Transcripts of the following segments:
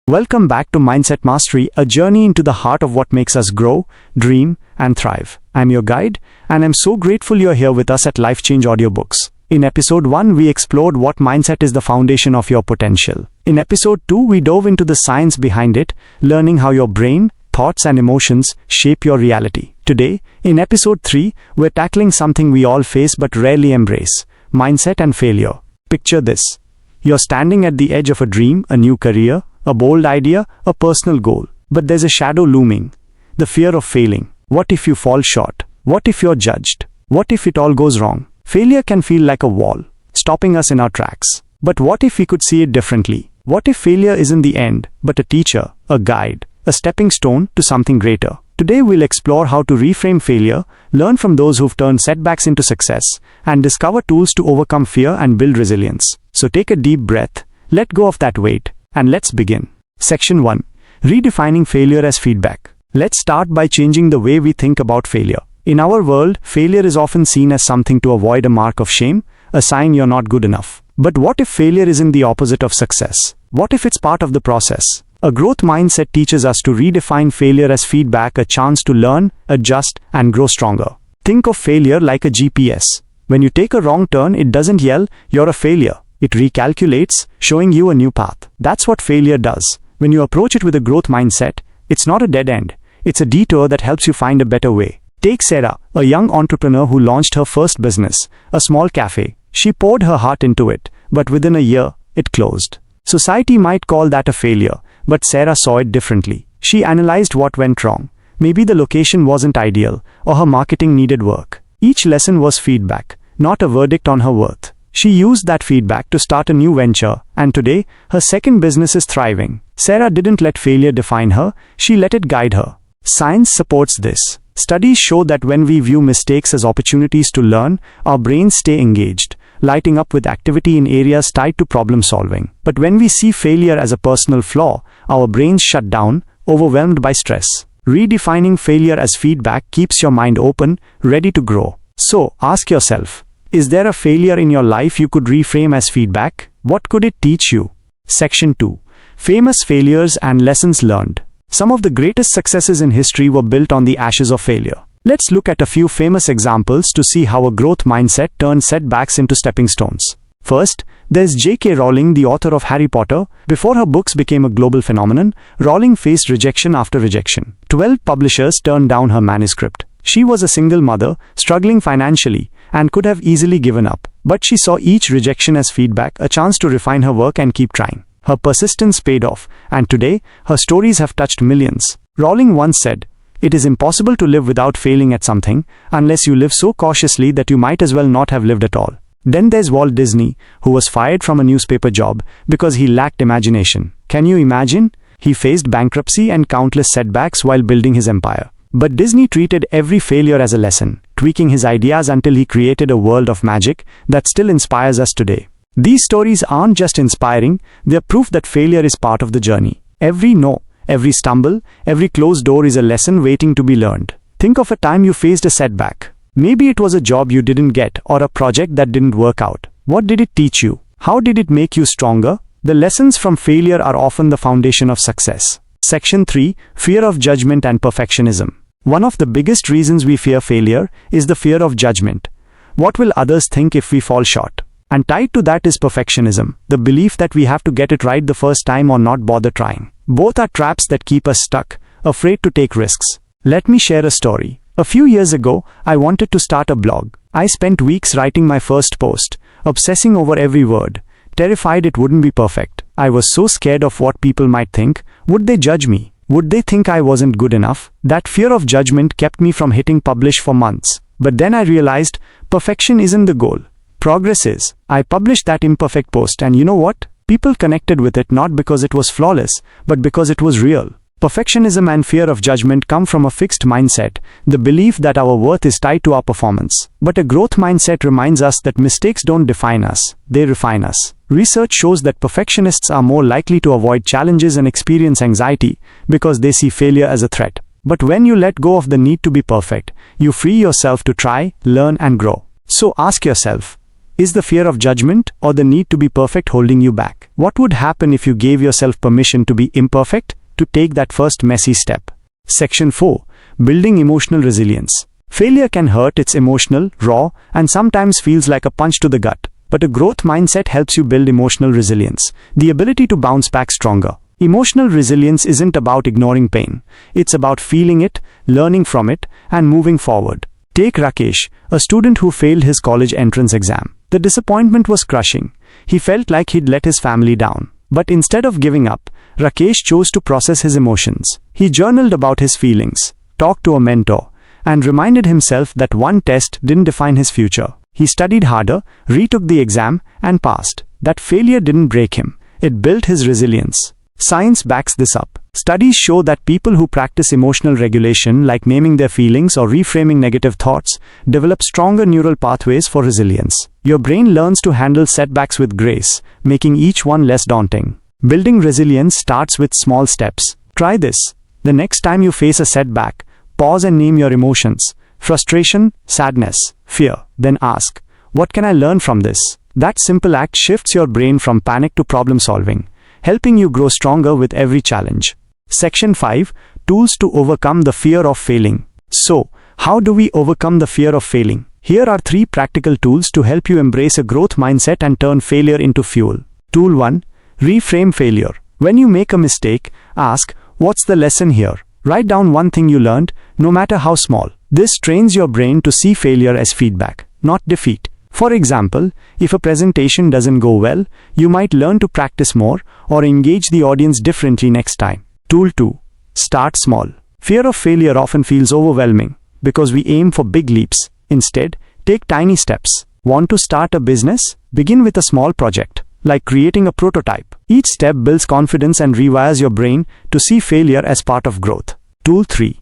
Welcome back to Mindset Mastery, a journey into the heart of what makes us grow, dream, and thrive. I'm your guide, and I'm so grateful you're here with us at Life Change Audiobooks. In episode 1, we explored what mindset is the foundation of your potential. In episode 2, we dove into the science behind it, learning how your brain, thoughts, and emotions shape your reality. Today, in episode 3, we're tackling something we all face but rarely embrace: mindset and failure. Picture this. You're standing at the edge of a dream, a new career, a bold idea, a personal goal. But there's a shadow looming. The fear of failing. What if you fall short? What if you're judged? What if it all goes wrong? Failure can feel like a wall, stopping us in our tracks. But what if we could see it differently? What if failure isn't the end, but a teacher, a guide, a stepping stone to something greater? Today we'll explore how to reframe failure, learn from those who've turned setbacks into success, and discover tools to overcome fear and build resilience. So take a deep breath, let go of that weight, and let's begin. Section 1. Redefining failure as feedback. Let's start by changing the way we think about failure. In our world, failure is often seen as something to avoid, a mark of shame, a sign you're not good enough. But what if failure isn't the opposite of success? What if it's part of the process? A growth mindset teaches us to redefine failure as feedback, a chance to learn, adjust, and grow stronger. Think of failure like a GPS. When you take a wrong turn, it doesn't yell, "You're a failure." It recalculates, showing you a new path. That's what failure does. When you approach it with a growth mindset, it's not a dead end. It's a detour that helps you find a better way. Take Sarah, a young entrepreneur who launched her first business, a small cafe. She poured her heart into it, but within a year, it closed. Society might call that a failure, but Sarah saw it differently. She analyzed what went wrong. Maybe the location wasn't ideal, or her marketing needed work. Each lesson was feedback, not a verdict on her worth. She used that feedback to start a new venture, and today, her second business is thriving. Sarah didn't let failure define her, she let it guide her. Science supports this. Studies show that when we view mistakes as opportunities to learn, our brains stay engaged, lighting up with activity in areas tied to problem solving. But when we see failure as a personal flaw, our brains shut down, overwhelmed by stress. Redefining failure as feedback keeps your mind open, ready to grow. So, ask yourself, is there a failure in your life you could reframe as feedback? What could it teach you? Section 2. Famous failures and lessons learned. Some of the greatest successes in history were built on the ashes of failure. Let's look at a few famous examples to see how a growth mindset turned setbacks into stepping stones. First, there's J.K. Rowling, the author of Harry Potter. Before her books became a global phenomenon, Rowling faced rejection after rejection. 12 publishers turned down her manuscript. She was a single mother, struggling financially, and could have easily given up. But she saw each rejection as feedback, a chance to refine her work and keep trying. Her persistence paid off, and today, her stories have touched millions. Rowling once said, "It is impossible to live without failing at something, unless you live so cautiously that you might as well not have lived at all." Then there's Walt Disney, who was fired from a newspaper job because he lacked imagination. Can you imagine? He faced bankruptcy and countless setbacks while building his empire. But Disney treated every failure as a lesson, tweaking his ideas until he created a world of magic that still inspires us today. These stories aren't just inspiring, they're proof that failure is part of the journey. Every no, every stumble, every closed door is a lesson waiting to be learned. Think of a time you faced a setback. Maybe it was a job you didn't get or a project that didn't work out. What did it teach you? How did it make you stronger? The lessons from failure are often the foundation of success. Section 3. Fear of judgment and perfectionism. One of the biggest reasons we fear failure is the fear of judgment. What will others think if we fall short? And tied to that is perfectionism, the belief that we have to get it right the first time or not bother trying. Both are traps that keep us stuck, afraid to take risks. Let me share a story. A few years ago, I wanted to start a blog. I spent weeks writing my first post, obsessing over every word, terrified it wouldn't be perfect. I was so scared of what people might think. Would they judge me? Would they think I wasn't good enough? That fear of judgment kept me from hitting publish for months. But then I realized, perfection isn't the goal. Progress is. I published that imperfect post, and you know what? People connected with it not because it was flawless, but because it was real. Perfectionism and fear of judgment come from a fixed mindset, the belief that our worth is tied to our performance. But a growth mindset reminds us that mistakes don't define us, they refine us. Research shows that perfectionists are more likely to avoid challenges and experience anxiety because they see failure as a threat. But when you let go of the need to be perfect, you free yourself to try, learn, and grow. So ask yourself, Is the fear of judgment or the need to be perfect holding you back? What would happen if you gave yourself permission to be imperfect, to take that first messy step? Section 4. Building emotional resilience. Failure can hurt, it's emotional, raw, and sometimes feels like a punch to the gut. But a growth mindset helps you build emotional resilience, the ability to bounce back stronger. Emotional resilience isn't about ignoring pain. It's about feeling it, learning from it, and moving forward. Take Rakesh, a student who failed his college entrance exam. The disappointment was crushing. He felt like he'd let his family down. But instead of giving up, Rakesh chose to process his emotions. He journaled about his feelings, talked to a mentor, and reminded himself that one test didn't define his future. He studied harder, retook the exam, and passed. That failure didn't break him. It built his resilience. Science backs this up. Studies show that people who practice emotional regulation, like naming their feelings or reframing negative thoughts, develop stronger neural pathways for resilience. Your brain learns to handle setbacks with grace, making each one less daunting. Building resilience starts with small steps. Try this. The next time you face a setback, pause and name your emotions. Frustration, sadness, fear. Then ask, what can I learn from this? That simple act shifts your brain from panic to problem solving, helping you grow stronger with every challenge. Section 5. Tools to overcome the fear of failing. So, how do we overcome the fear of failing? Here are 3 practical tools to help you embrace a growth mindset and turn failure into fuel. Tool 1. Reframe failure. When you make a mistake, ask, what's the lesson here? Write down one thing you learned, no matter how small. This trains your brain to see failure as feedback, not defeat. For example, if a presentation doesn't go well, you might learn to practice more or engage the audience differently next time. Tool 2. Start small. Fear of failure often feels overwhelming because we aim for big leaps. Instead, take tiny steps. Want to start a business? Begin with a small project, like creating a prototype. Each step builds confidence and rewires your brain to see failure as part of growth. Tool 3.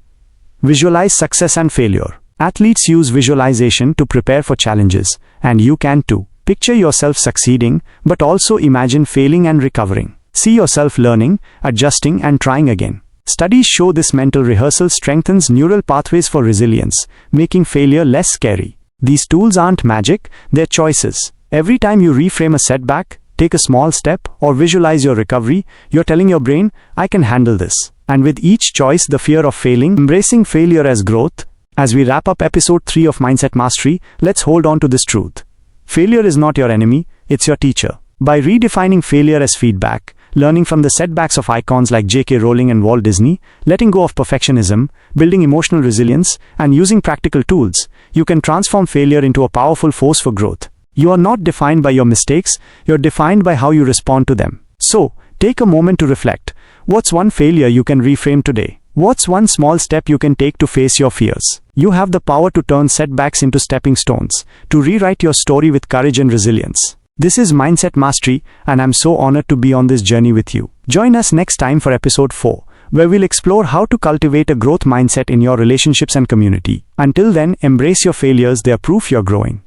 Visualize success and failure. Athletes use visualization to prepare for challenges, and you can too. Picture yourself succeeding, but also imagine failing and recovering. See yourself learning, adjusting, and trying again. Studies show this mental rehearsal strengthens neural pathways for resilience, making failure less scary. These tools aren't magic, they're choices. Every time you reframe a setback, take a small step, or visualize your recovery, you're telling your brain, I can handle this. And with each choice, the fear of failing, embracing failure as growth. As we wrap up episode 3 of Mindset Mastery, let's hold on to this truth. Failure is not your enemy, it's your teacher. By redefining failure as feedback, learning from the setbacks of icons like J.K. Rowling and Walt Disney, letting go of perfectionism, building emotional resilience, and using practical tools, you can transform failure into a powerful force for growth. You are not defined by your mistakes, you're defined by how you respond to them. So, take a moment to reflect. What's one failure you can reframe today? What's one small step you can take to face your fears? You have the power to turn setbacks into stepping stones, to rewrite your story with courage and resilience. This is Mindset Mastery, and I'm so honored to be on this journey with you. Join us next time for episode 4, where we'll explore how to cultivate a growth mindset in your relationships and community. Until then, embrace your failures, they're proof you're growing.